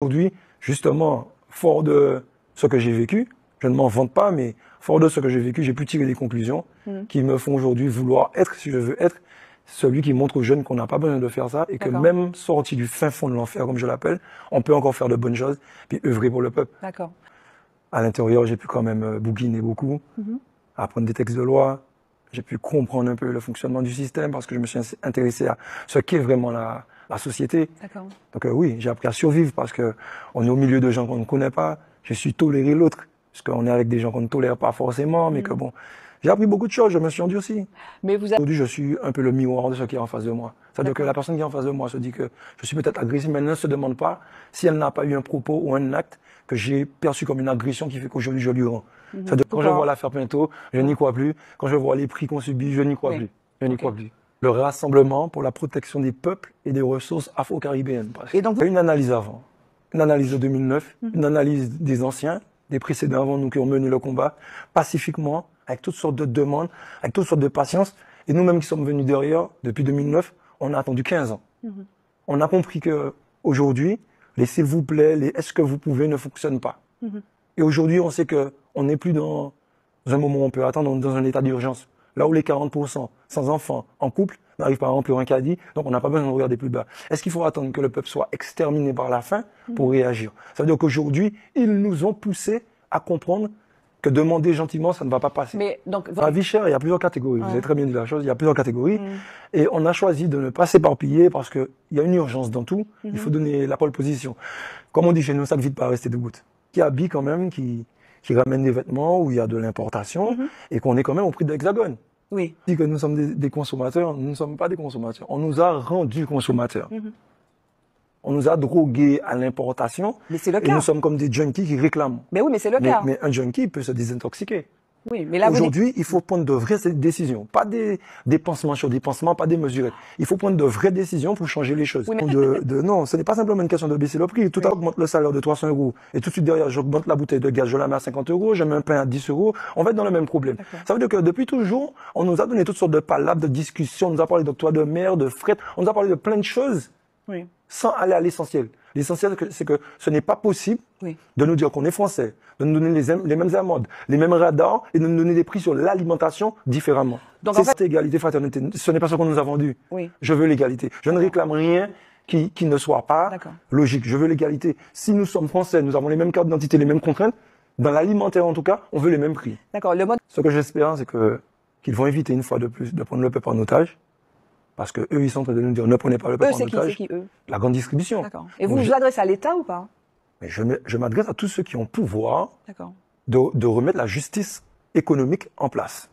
Aujourd'hui, justement, fort de ce que j'ai vécu, je ne m'en vante pas, mais fort de ce que j'ai vécu, j'ai pu tirer des conclusions qui me font aujourd'hui vouloir être, si je veux être, celui qui montre aux jeunes qu'on n'a pas besoin de faire ça et que même sorti du fin fond de l'enfer, comme je l'appelle, on peut encore faire de bonnes choses puis œuvrer pour le peuple. D'accord. À l'intérieur, j'ai pu quand même bouquiner beaucoup, apprendre des textes de loi. J'ai pu comprendre un peu le fonctionnement du système parce que je me suis intéressé à ce qu'est vraiment la société. Donc oui, j'ai appris à survivre parce que on est au milieu de gens qu'on ne connaît pas. Je suis toléré l'autre parce qu'on est avec des gens qu'on ne tolère pas forcément, mais que bon, j'ai appris beaucoup de choses. Je me suis endurci. Mais Aujourd'hui, je suis un peu le miroir de ce qui est en face de moi. C'est-à-dire que la personne qui est en face de moi se dit que je suis peut-être agressif, mais elle ne se demande pas si elle n'a pas eu un propos ou un acte que j'ai perçu comme une agression qui fait qu'aujourd'hui je lui rends. C'est-à-dire que quand je vois l'affaire Pinto, je n'y crois plus. Quand je vois les prix qu'on subit, je n'y crois plus. Je n'y crois plus. Le Rassemblement pour la protection des peuples et des ressources afro-caribéennes. Et donc, il y a une analyse avant, une analyse de 2009, une analyse des anciens, des précédents avant nous qui ont mené le combat pacifiquement, avec toutes sortes de demandes, avec toutes sortes de patience. Et nous-mêmes qui sommes venus derrière, depuis 2009, on a attendu 15 ans. On a compris que aujourd'hui, les s'il vous plaît, les est-ce que vous pouvez ne fonctionnent pas. Et aujourd'hui, on sait que on n'est plus dans un moment où on peut attendre, on est dans un état d'urgence. Là où les 40% sans enfants, en couple, n'arrivent pas à remplir un caddie, donc on n'a pas besoin de regarder plus bas. Est-ce qu'il faut attendre que le peuple soit exterminé par la faim pour réagir? Ça veut dire qu'aujourd'hui, ils nous ont poussés à comprendre que demander gentiment, ça ne va pas passer. Mais donc, dans la vie chère, il y a plusieurs catégories. Vous avez très bien dit la chose, il y a plusieurs catégories. Et on a choisi de ne pas s'éparpiller parce qu'il y a une urgence dans tout. Il faut donner la pole position. Comme on dit chez nous, ça ne vide pas rester debout. Qui habille quand même, qui ramène des vêtements où il y a de l'importation et qu'on est quand même au prix de l'Hexagone. Oui. On dit que nous sommes des consommateurs, nous ne sommes pas des consommateurs. On nous a rendus consommateurs. On nous a drogués à l'importation. Mais c'est le cas. Et nous sommes comme des junkies qui réclament. Mais oui, mais c'est le cas. Mais un junkie peut se désintoxiquer. Oui, mais là, aujourd'hui, il faut prendre de vraies décisions. Pas des pansements sur des pansements, pas des mesurettes. Il faut prendre de vraies décisions pour changer les choses. Oui, non, ce n'est pas simplement une question de baisser le prix. Tout à l'heure, j'augmente le salaire de 300 €. Et tout de suite derrière, j'augmente la bouteille de gaz, je la mets à 50 €, je mets un pain à 10 €. On va être dans le même problème. Ça veut dire que depuis toujours, on nous a donné toutes sortes de palabres, de discussions. On nous a parlé d'octroi de mer, de fret. On nous a parlé de plein de choses. Sans aller à l'essentiel. L'essentiel, c'est que ce n'est pas possible de nous dire qu'on est français, de nous donner les mêmes amendes, les mêmes radars et de nous donner des prix sur l'alimentation différemment. C'est cette égalité, fraternité. Ce n'est pas ce qu'on nous a vendu. Je veux l'égalité. Je ne réclame rien qui ne soit pas logique. Je veux l'égalité. Si nous sommes français, nous avons les mêmes cartes d'identité, les mêmes contraintes, dans l'alimentaire en tout cas, on veut les mêmes prix. Ce que j'espère, c'est qu'ils vont éviter une fois de plus de prendre le peuple en otage. Parce que eux, ils sont en train de nous dire, ne prenez pas le peuple en otage. C'est qui, eux? La grande distribution. Et vous vous adressez à l'État ou pas? Mais je m'adresse à tous ceux qui ont pouvoir de remettre la justice économique en place.